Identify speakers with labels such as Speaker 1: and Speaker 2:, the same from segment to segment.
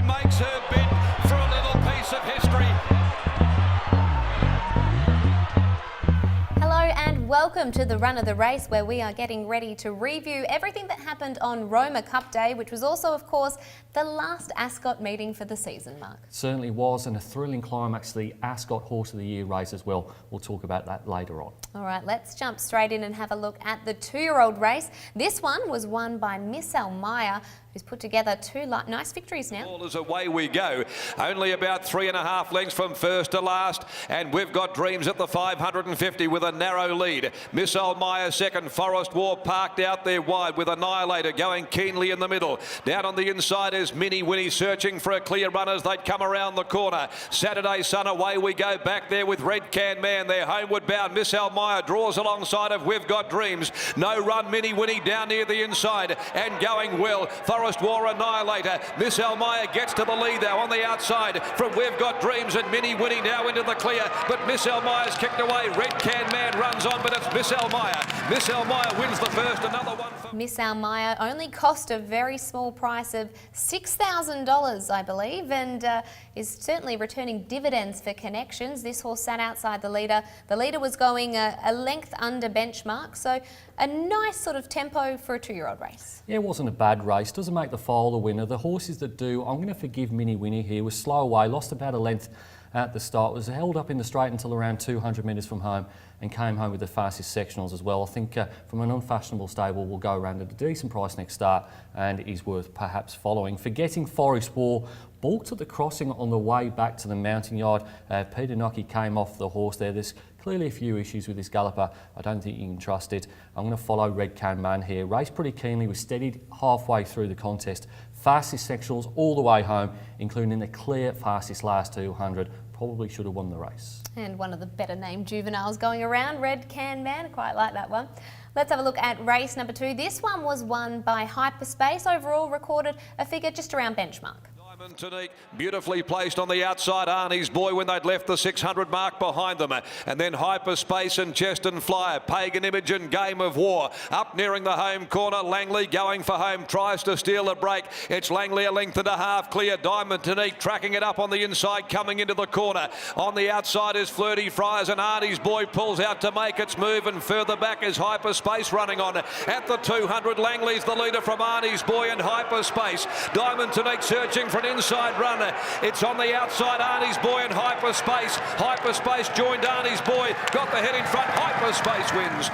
Speaker 1: makes her bid for a little piece of history.
Speaker 2: Hello and welcome to the Run of the Race, where we are getting ready to review everything that happened on Roma Cup Day, which was also, of course, the last Ascot meeting for the season, Mark.
Speaker 3: Certainly was, and a thrilling climax, the Ascot Horse of the Year race as well. We'll talk about that later on.
Speaker 2: All right, let's jump straight in and have a look at the two-year-old race. This one was won by Miss Almaya, who's put together two nice victories now.
Speaker 1: All is away we go. Only about 3.5 lengths from first to last, and we've got Dreams at the 550 with a narrow lead. Miss Almaya second, Forest War parked out there wide with Annihilator going keenly in the middle. Down on the inside is Mini Winnie searching for a clear run as they come around the corner. Saturday Sun, away we go back there with Red Can Man. They're homeward bound. Miss Almaya draws alongside of We've Got Dreams. No run, Mini Winnie down near the inside and going well. Forest War, Annihilator. Miss Almaya gets to the lead though on the outside from We've Got Dreams, and Mini Winnie now into the clear, but Miss Almaya's kicked away. Red Can Man runs on, but it's Miss Almaya. Miss Almaya wins the first. Another one for
Speaker 2: Miss Almaya only cost a very small price of $6,000, I believe, and is certainly returning dividends for Connections. This horse sat outside the leader. The leader was going a length under benchmark, so a nice sort of tempo for a two-year-old race.
Speaker 3: Yeah, it wasn't a bad race. Doesn't make the file the winner. The horses that do, I'm going to forgive Mini Winnie here, was slow away, lost about a length at the start, was held up in the straight until around 200 metres from home and came home with the fastest sectionals as well. I think from an unfashionable stable will go around at a decent price next start and is worth perhaps following. Forgetting Forest War, balked at the crossing on the way back to the mounting yard. Peter Nocky came off the horse there. There's clearly a few issues with this galloper. I don't think you can trust it. I'm going to follow Red Can Man here. Raced pretty keenly, was steadied halfway through the contest. Fastest sectionals all the way home, including the clear fastest last 200. Probably should have won the race.
Speaker 2: And one of the better named juveniles going around, Red Can Man. Quite like that one. Let's have a look at race number 2. This one was won by Hyperspace. Overall recorded a figure just around benchmark.
Speaker 1: Diamond Tonique, beautifully placed on the outside. Arnie's Boy when they'd left the 600 mark behind them. And then Hyperspace and Chest and Flyer, Pagan Image and Game of War. Up nearing the home corner, Langley going for home, tries to steal a break. It's Langley a length and a half clear. Diamond Tonique tracking it up on the inside, coming into the corner. On the outside is Flirty Friars, and Arnie's Boy pulls out to make its move, and further back is Hyperspace running on. At the 200, Langley's the leader from Arnie's Boy and Hyperspace. Diamond Tonique searching for an inside runner. It's on the outside, Arnie's Boy and Hyperspace. Hyperspace joined Arnie's Boy, got the head in front. Hyperspace wins.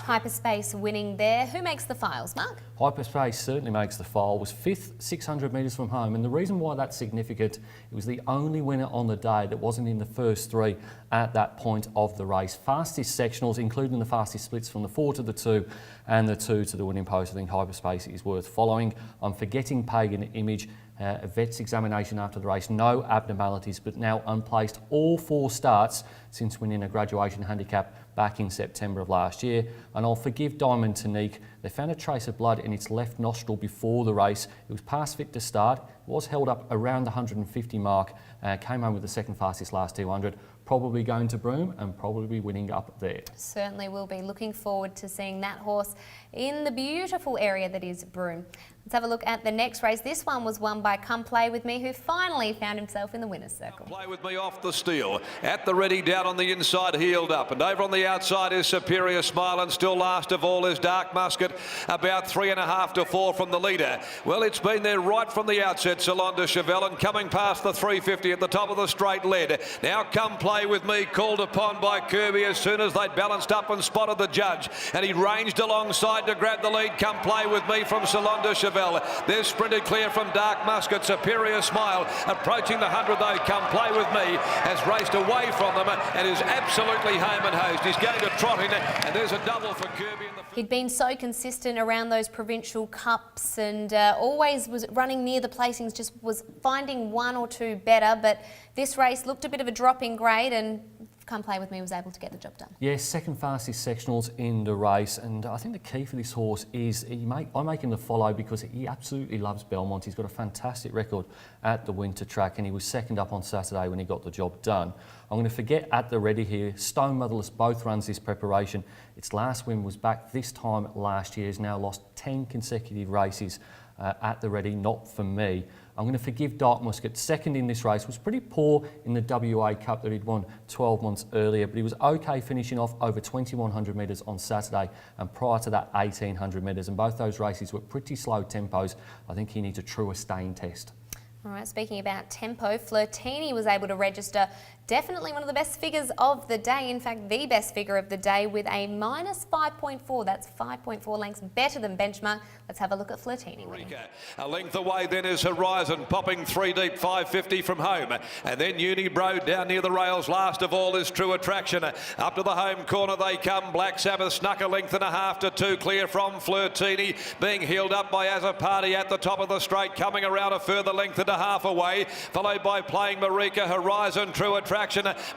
Speaker 2: Hyperspace winning there. Who makes the files, Mark?
Speaker 3: Hyperspace certainly makes the file, was 5th 600 metres from home, and the reason why that's significant, it was the only winner on the day that wasn't in the first 3 at that point of the race. Fastest sectionals, including the fastest splits from the 4 to the 2 and the 2 to the winning post. I think Hyperspace is worth following. I'm forgetting Pagan Image. A vet's examination after the race, no abnormalities, but now unplaced all 4 starts since winning a graduation handicap back in September of last year. And I'll forgive Diamond Tonique. They found a trace of blood in its left nostril before the race. It was past fit to start, was held up around the 150 mark, came home with the second fastest last 200. Probably going to Broome and probably winning up there.
Speaker 2: Certainly will be looking forward to seeing that horse in the beautiful area that is Broome. Let's have a look at the next race. This one was won by Come Play With Me, who finally found himself in the winner's circle.
Speaker 1: Play With Me off the steel. At the ready, down on the inside, heeled up. And over on the outside is Superior Smile, and still last of all is Dark Musket, about 3.5 to 4 from the leader. Well, it's been there right from the outset, Salon de Chevelle, and coming past the 350 at the top of the straight led. Now Come Play With Me, called upon by Kirby as soon as they'd balanced up and spotted the judge. And he ranged alongside to grab the lead. Come Play With Me from Salon de Chevelle. They're sprinted clear from Dark Musket. Superior Smile approaching the 100 though. Come Play With Me has raced away from them and is absolutely home and host. He's going to trot in, and there's a double for Kirby.
Speaker 2: He'd been so consistent around those provincial cups and always was running near the placings, just was finding 1 or 2 better, but this race looked a bit of a drop in grade, and Come Play With Me was able to get the job done.
Speaker 3: Yes, second fastest sectionals in the race, and I think the key for this horse is I make him the follow because he absolutely loves Belmont. He's got a fantastic record at the winter track, and he was second up on Saturday when he got the job done. I'm going to forget At the Ready here. Stone Motherless both runs this preparation. Its last win was back this time last year. Has now lost 10 consecutive races. At the Ready, not for me. I'm going to forgive Dark Musket. Second in this race, was pretty poor in the WA Cup that he'd won 12 months earlier, but he was okay finishing off over 2,100 metres on Saturday and prior to that 1,800 metres, and both those races were pretty slow tempos. I think he needs a truer staying test.
Speaker 2: All right, speaking about tempo, Flirtini was able to register definitely one of the best figures of the day, in fact the best figure of the day, with a minus 5.4. That's 5.4 lengths better than benchmark. Let's have a look at Flirtini winning.
Speaker 1: A length away then is Horizon, popping 3 deep, 550 from home. And then Unibro down near the rails. Last of all is True Attraction. Up to the home corner they come. Black Sabbath snuck a length and a half to 2 clear from Flirtini, being heeled up by Azzopardi at the top of the straight, coming around a further length and a half away, followed by Playing Marika, Horizon, True Attraction.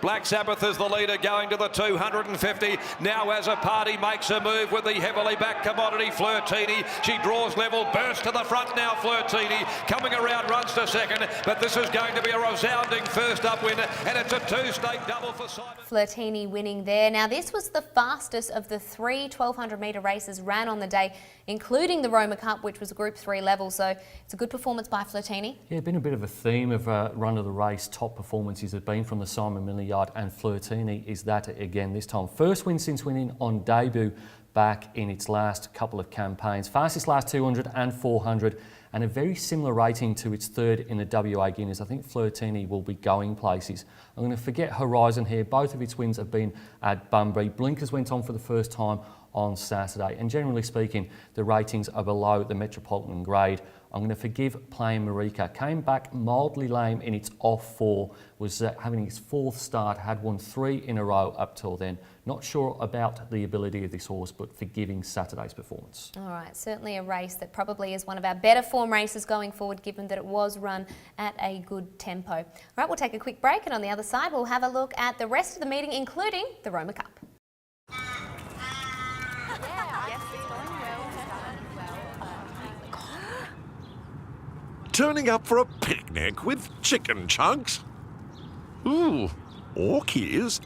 Speaker 1: Black Sabbath is the leader going to the 250. Now Azzopardi makes a move with the heavily backed commodity Flirtini. She draws level, bursts to the front now. Flirtini coming around, runs to second, but this is going to be a resounding first up win, and it's a 2-stake double for Simon.
Speaker 2: Flirtini winning there. Now this was the fastest of the 3 1,200 metre races ran on the day, including the Roma Cup, which was a Group 3 level, so it's a good performance by Flirtini.
Speaker 3: Yeah, been a bit of a theme of run of the race top performances have been from the Simon Miller yard, and Flirtini is that again this time. First win since winning on debut back in its last couple of campaigns. Fastest last 200 and 400, and a very similar rating to its third in the WA Guineas. I think Flirtini will be going places. I'm going to forget Horizon here. Both of its wins have been at Bunbury. Blinkers went on for the first time on Saturday, and generally speaking, the ratings are below the Metropolitan grade. I'm going to forgive Playing Marika. Came back mildly lame in its off 4, was having its 4th start, had won 3 in a row up till then. Not sure about the ability of this horse, but forgiving Saturday's performance.
Speaker 2: All right, certainly a race that probably is one of our better form races going forward, given that it was run at a good tempo. All right, we'll take a quick break, and on the other side, we'll have a look at the rest of the meeting, including the Roma Cup.
Speaker 4: Turning up for a picnic with chicken chunks? Ooh, orchies.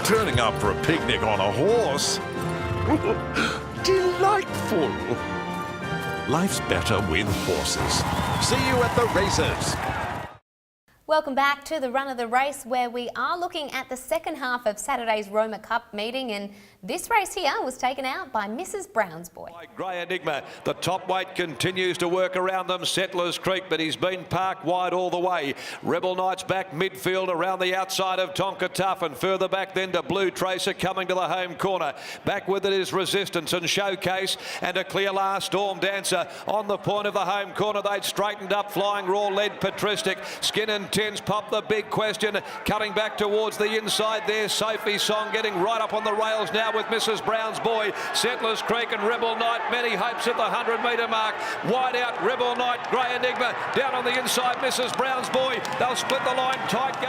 Speaker 4: Turning up for a picnic on a horse? Delightful. Life's better with horses. See you at the races.
Speaker 2: Welcome back to the run of the race, where we are looking at the second half of Saturday's Roma Cup meeting, and this race here was taken out by Mrs. Brown's Boy.
Speaker 1: Grey Enigma, the top weight continues to work around them. Settlers Creek, but he's been parked wide all the way. Rebel Knights back midfield around the outside of Tonka Tough, and further back then to Blue Tracer coming to the home corner. Back with it is Resistance and Showcase, and a clear last Storm Dancer on the point of the home corner. They'd straightened up. Flying Raw led Patristic. Skin and Tins pop the big question. Cutting back towards the inside there. Sophie Song getting right up on the rails now with Mrs. Brown's Boy. Settlers Creek and Rebel Knight. Many hopes at the 100-metre mark. Wide out Rebel Knight. Grey Enigma down on the inside. Mrs. Brown's Boy. They'll split the line. Tight go.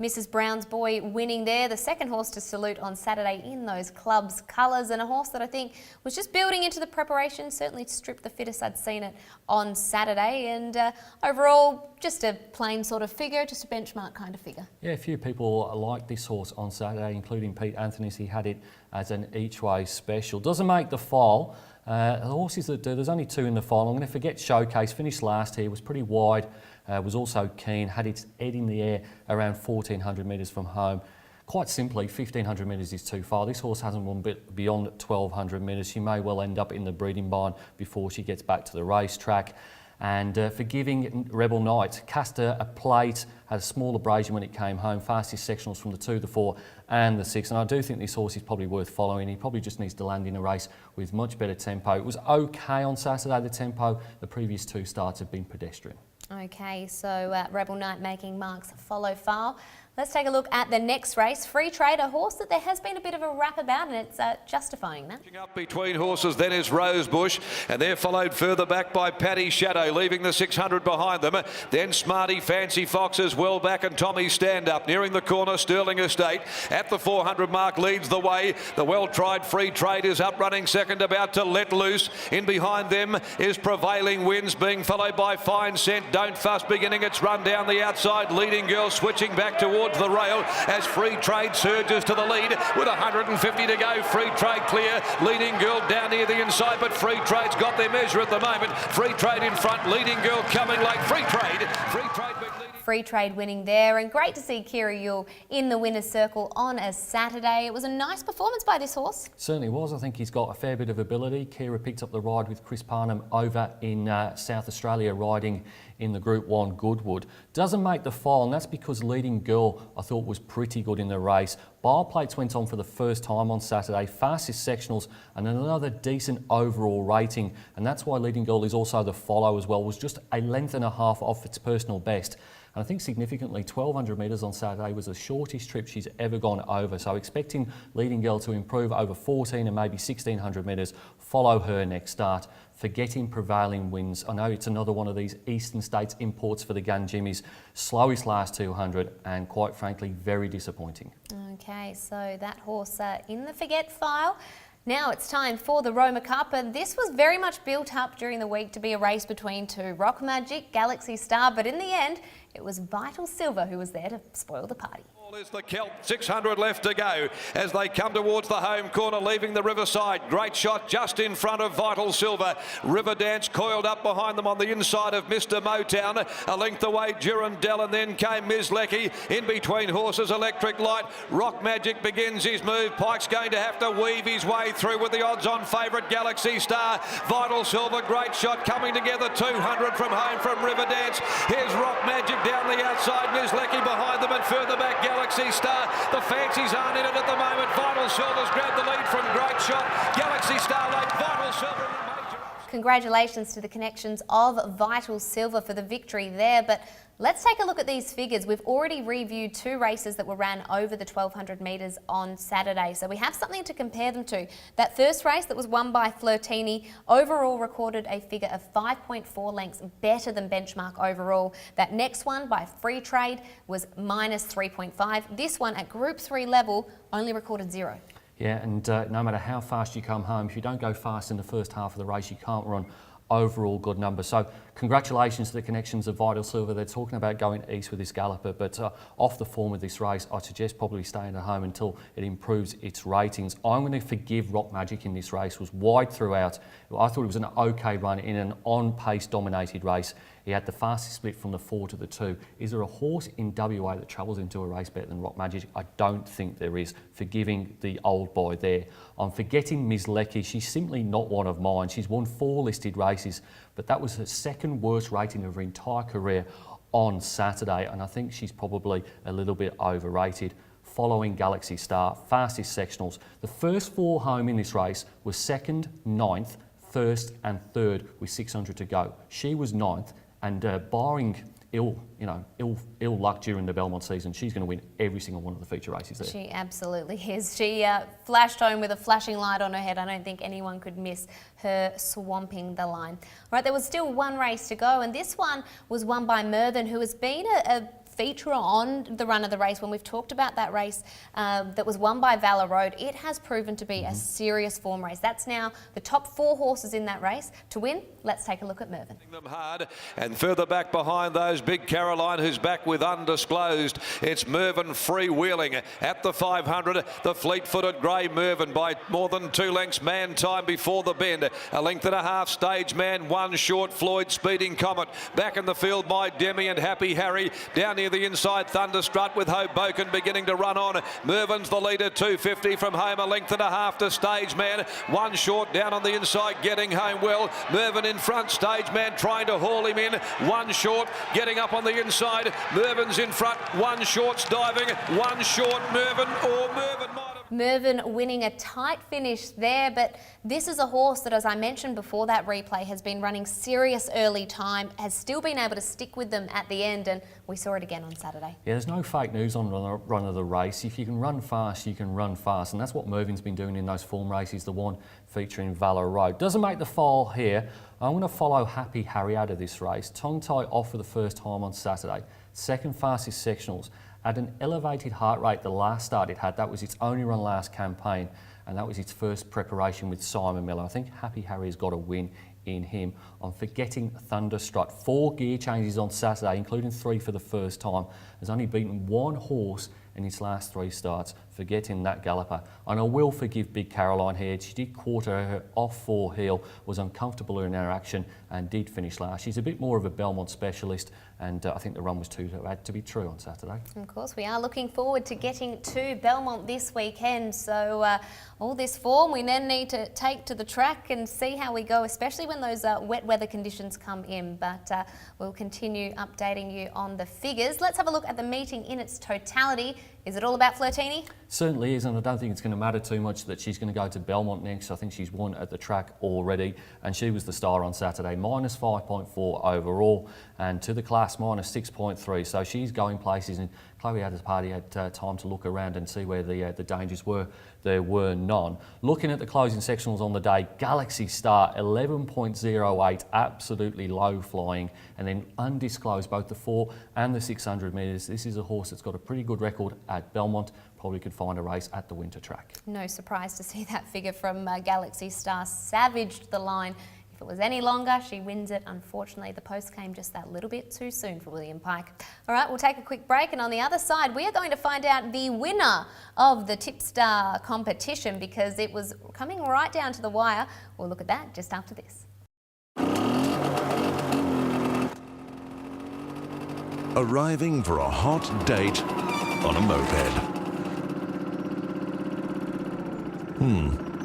Speaker 2: Mrs. Brown's Boy winning there. The second horse to salute on Saturday in those clubs' colours, and a horse that I think was just building into the preparation. Certainly stripped the fittest I'd seen it on Saturday, and overall just a plain sort of figure, just a benchmark kind of figure.
Speaker 3: Yeah, a few people liked this horse on Saturday, including Pete Anthony. He had it as an each-way special. Doesn't make the file. The horses that do, there's only 2 in the file. I'm going to forget Showcase. Finished last here, was pretty wide, was also keen, had its head in the air around 1,400 metres from home. Quite simply, 1,500 metres is too far. This horse hasn't won beyond 1,200 metres. She may well end up in the breeding barn before she gets back to the racetrack. And forgiving Rebel Knight, cast a plate, had a small abrasion when it came home. Fastest sectionals from the 2, the 4 and the 6. And I do think this horse is probably worth following. He probably just needs to land in a race with much better tempo. It was okay on Saturday, the tempo. The previous 2 starts have been pedestrian.
Speaker 2: Okay, so Rebel Knight making marks follow file. Let's take a look at the next race. Free Trade, a horse that there has been a bit of a rap about, and it's justifying that.
Speaker 1: Up between horses then is Rosebush, and they're followed further back by Paddy Shadow, leaving the 600 behind them. Then Smarty Fancy Fox is well back, and Tommy Stand Up nearing the corner. Sterling Estate at the 400 mark leads the way. The well-tried Free Trade is up running second, about to let loose. In behind them is Prevailing Winds, being followed by Fine Scent. Don't Fuss beginning its run down the outside. Leading Girl switching back towards towards the rail as Free Trade surges to the lead with 150 to go. Free Trade clear, Leading Girl down near the inside, but Free Trade's got their measure at the moment. Free Trade in front, Leading Girl coming late. Free Trade big leading.
Speaker 2: Free Trade winning there, and great to see Kira Yule in the winner's circle on a Saturday. It was a nice performance by this horse.
Speaker 3: Certainly was. I think he's got a fair bit of ability. Kira picked up the ride with Chris Parnham over in South Australia, riding in the Group 1 Goodwood. Doesn't make the file, and that's because Leading Girl I thought was pretty good in the race. Bar plates went on for the first time on Saturday, fastest sectionals and another decent overall rating, and that's why Leading Girl is also the follow as well, was just a length and a half off its personal best. And I think significantly 1200 metres on Saturday was the shortest trip she's ever gone over, so expecting Leading Girl to improve over 14 and maybe 1600 metres, follow her next start. Forgetting Prevailing Winds. I know it's another one of these Eastern States imports for the Gun Jimmies. Slowest last 200 and quite frankly very disappointing.
Speaker 2: Okay, so that horse in the forget file. Now it's time for the Roma Cup, and this was very much built up during the week to be a race between two, Rock Magic, Galaxy Star, but in the end it was Vital Silver who was there to spoil the party.
Speaker 1: Is the Celt, 600 left to go as they come towards the home corner, leaving the Riverside. Great shot just in front of Vital Silver. Riverdance coiled up behind them on the inside of Mr. Motown. A length away, Durandell, and then came Ms. Lecky. In between horses, Electric Light. Rock Magic begins his move. Pike's going to have to weave his way through with the odds-on favourite Galaxy Star. Vital Silver, great shot coming together. 200 from home from Riverdance. Here's Rock Magic down the outside. Ms. Lecky behind them, and further back Galaxy Star. The fancies aren't in it at the moment. Vital Silver's grabbed the lead from Great Shot. Galaxy Star late. Vital Silver in the major.
Speaker 2: Congratulations to the connections of Vital Silver for the victory there, but let's take a look at these figures. We've already reviewed two races that were ran over the 1200 metres on Saturday, so we have something to compare them to. That first race that was won by Flirtini overall recorded a figure of 5.4 lengths better than benchmark overall. That next one by Free Trade was minus 3.5. This one at Group 3 level only recorded 0.
Speaker 3: Yeah, and no matter how fast you come home, if you don't go fast in the first half of the race, you can't run overall good numbers. So congratulations to the connections of Vital Silver. They're talking about going east with this galloper, but off the form of this race, I'd suggest probably staying at home until it improves its ratings. I'm going to forgive Rock Magic in this race. Was wide throughout. I thought it was an okay run in an on-pace dominated race. He had the fastest split from the 4 to the 2. Is there a horse in WA that travels into a race better than Rock Magic? I don't think there is. Forgiving the old boy there. I'm forgetting Ms. Lecky. She's simply not one of mine. She's won 4 listed races, but that was her second worst rating of her entire career on Saturday, and I think she's probably a little bit overrated. Following Galaxy Star, fastest sectionals. The first 4 home in this race were 2nd, 9th, 1st and 3rd with 600 to go. She was 9th, and barring ill luck during the Belmont season, she's going to win every single one of the feature races there.
Speaker 2: She absolutely is. She flashed home with a flashing light on her head. I don't think anyone could miss her swamping the line. All right, there was still one race to go, and this one was won by Mervyn, who has been a feature on the run of the race. When we've talked about that race that was won by Valor Road, it has proven to be a serious form race. That's now the top 4 horses in that race. To win, let's take a look at Mervyn.
Speaker 1: Them hard, and further back behind those, Big Caroline, who's back with Undisclosed. It's Mervyn freewheeling at the 500. The fleet-footed grey Mervyn by more than 2 lengths. Man time before the bend. A length and a half. Stage Man 1 short. Floyd Speeding Comet. Back in the field, My Demi and Happy Harry. Down near the inside, Thunderstrut with Hoboken beginning to run on. Mervyn's the leader, 250 from home. A length and a half to Stage Man. 1 short down on the inside, getting home well. Mervyn in front. Stage Man trying to haul him in. 1 short, getting up on the inside. Mervyn's in front. 1 short's diving. 1 short, Mervyn, or Mervyn might have...
Speaker 2: Mervyn winning a tight finish there, but this is a horse that, as I mentioned before that replay, has been running serious early time, has still been able to stick with them at the end, and we saw it again on Saturday. Yeah,
Speaker 3: there's no fake news on the run of the race. If you can run fast, you can run fast, and that's what Mervyn's been doing in those form races, the one featuring Valor Road. Doesn't make the file here. I'm going to follow Happy Harry out of this race. Tongue tie off for the first time on Saturday. 2nd fastest sectionals. At an elevated heart rate the last start it had. That was its only run last campaign. and that was his first preparation with Simon Miller. I think Happy Harry has got a win in him. On Forgetting Thunderstruck, 4 gear changes on Saturday, including 3 for the first time. Has only beaten 1 horse in his last 3 starts, Forgetting that galloper. And I will forgive Big Caroline here. She did quarter her off 4 heel, was uncomfortable in her action and did finish last. She's a bit more of a Belmont specialist, and I think the run was too bad to be true on Saturday.
Speaker 2: Of course, we are looking forward to getting to Belmont this weekend. So all this form we then need to take to the track and see how we go, especially when those wet weather conditions come in. But we'll continue updating you on the figures. Let's have a look at the meeting in its totality. Is it all about Flirtini?
Speaker 3: Certainly is, and I don't think it's going to matter too much that she's going to go to Belmont next. I think she's won at the track already, and she was the star on Saturday, minus 5.4 overall, and to the class minus 6.3. So she's going places, and Chloe Addis-Party had time to look around and see where the dangers were. There were none. Looking at the closing sectionals on the day, Galaxy Star 11.08, absolutely low flying, and then undisclosed both the 4 and the 600 metres. This is a horse that's got a pretty good record at Belmont. Probably could find a race at the winter track. No
Speaker 2: surprise to see that figure from Galaxy Star. Savaged the line. If it was any longer, she wins it. Unfortunately, the post came just that little bit too soon for William Pike. All right, we'll take a quick break, and on the other side, we are going to find out the winner of the Tipstar competition, because it was coming right down to the wire. We'll look at that just after this.
Speaker 4: Arriving for a hot date on a moped.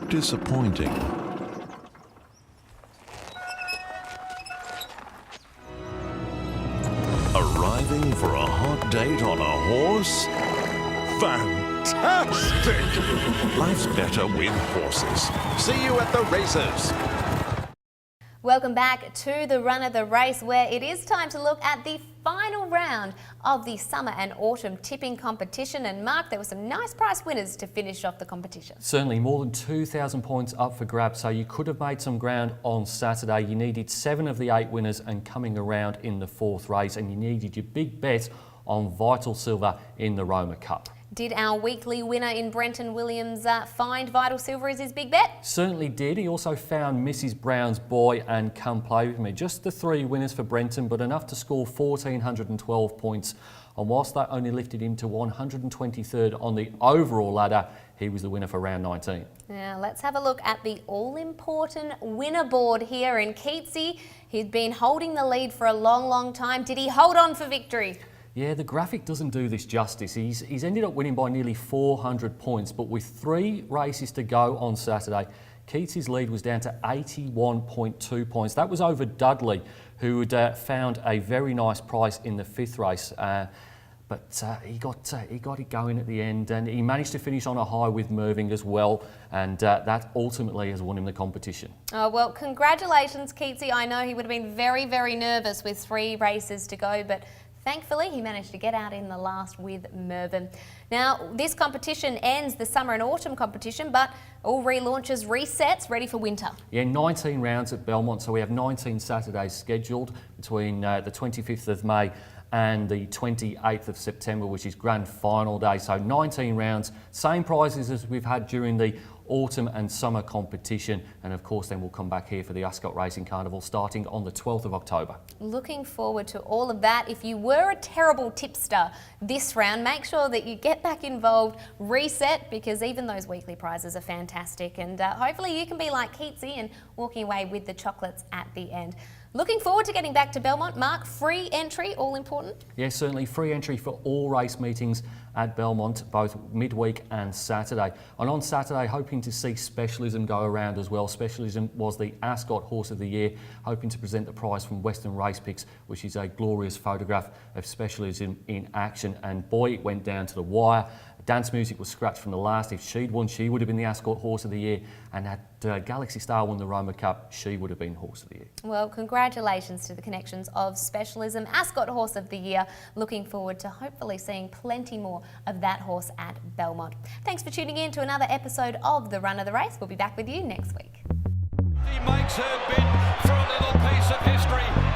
Speaker 4: Disappointing. Arriving for a hot date on a horse? Fantastic! Life's better with horses. See you at the races.
Speaker 2: Welcome back to the Run of the Race, where it is time to look at the final round of the summer and autumn tipping competition. And Mark, there were some nice prize winners to finish off the competition.
Speaker 3: Certainly, more than 2,000 points up for grabs, so you could have made some ground on Saturday. You needed 7 of the 8 winners and coming around in the 4th race, and you needed your big bet on Vital Silver in the Roma Cup.
Speaker 2: Did our weekly winner in Brenton Williams find Vital Silver as his big bet?
Speaker 3: Certainly did. He also found Mrs. Brown's Boy and Come Play With Me. Just the 3 winners for Brenton, but enough to score 1,412 points. And whilst that only lifted him to 123rd on the overall ladder, he was the winner for round 19.
Speaker 2: Now let's have a look at the all-important winner board here in Keatsy. He'd been holding the lead for a long time. Did he hold on for victory?
Speaker 3: Yeah, the graphic doesn't do this justice. He's ended up winning by nearly 400 points, but with 3 races to go on Saturday, Keats' lead was down to 81.2 points. That was over Dudley, who had found a very nice price in the 5th race, but he got it going at the end, and he managed to finish on a high with Merving as well, and that ultimately has won him the competition.
Speaker 2: Oh, well, congratulations, Keatsy. I know he would have been very nervous with 3 races to go, but thankfully, he managed to get out in the last with Mervyn. Now, this competition ends the summer and autumn competition, but all relaunches, resets, ready for winter.
Speaker 3: Yeah, 19 rounds at Belmont, so we have 19 Saturdays scheduled between the 25th of May and the 28th of September, which is grand final day. So 19 rounds, same prizes as we've had during the autumn and summer competition, and of course then we'll come back here for the Ascot Racing Carnival starting on the 12th of October.
Speaker 2: Looking forward to all of that. If you were a terrible tipster this round, make sure that you get back involved, reset, because even those weekly prizes are fantastic, and hopefully you can be like Keatsy and walking away with the chocolates at the end. Looking forward to getting back to Belmont. Mark, free entry, all important?
Speaker 3: Yes, certainly free entry for all race meetings at Belmont, both midweek and Saturday. And on Saturday, hoping to see Specialism go around as well. Specialism was the Ascot Horse of the Year, hoping to present the prize from Western Race Picks, which is a glorious photograph of Specialism in action. And boy, it went down to the wire. Dance Music was scratched from the last. If she'd won, she would have been the Ascot Horse of the Year, and had Galaxy Star won the Roma Cup, she would have been Horse of the Year.
Speaker 2: Well, congratulations to the connections of Specialism, Ascot Horse of the Year. Looking forward to hopefully seeing plenty more of that horse at Belmont. Thanks for tuning in to another episode of The Run of the Race. We'll be back with you next week.
Speaker 1: He makes her bid for a little piece of history.